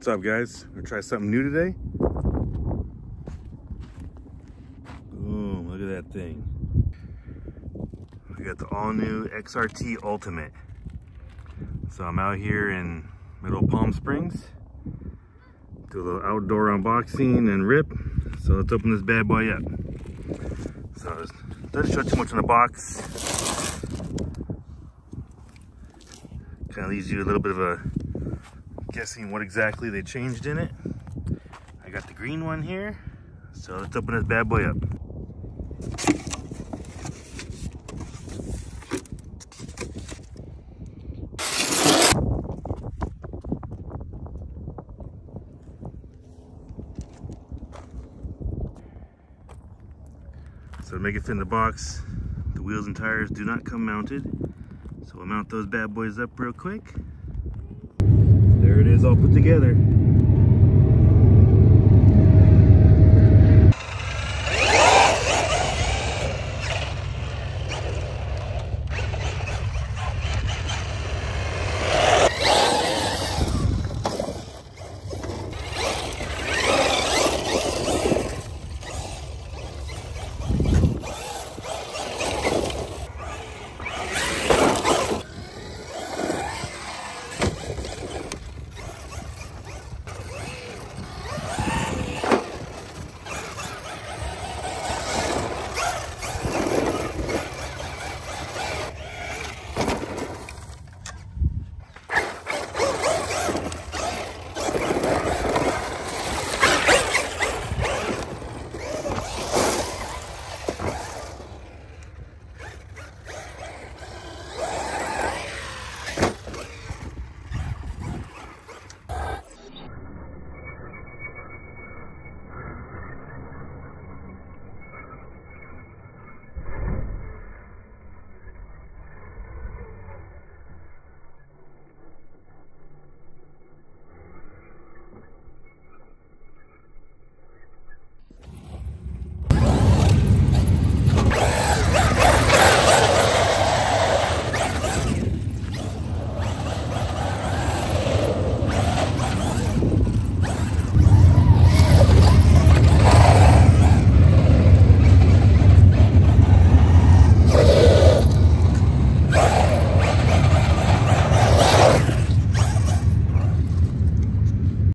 What's up, guys? We're gonna try something new today. Boom, look at that thing. We got the all-new XRT Ultimate. So I'm out here in middle of Palm Springs. Do a little outdoor unboxing and rip. So let's open this bad boy up. So it doesn't show too much in the box. Kind of leaves you a little bit of a guessing what exactly they changed in it. I got the green one here, so let's open this bad boy up. So to make it fit in the box, the wheels and tires do not come mounted. So we'll mount those bad boys up real quick. There it is, all put together.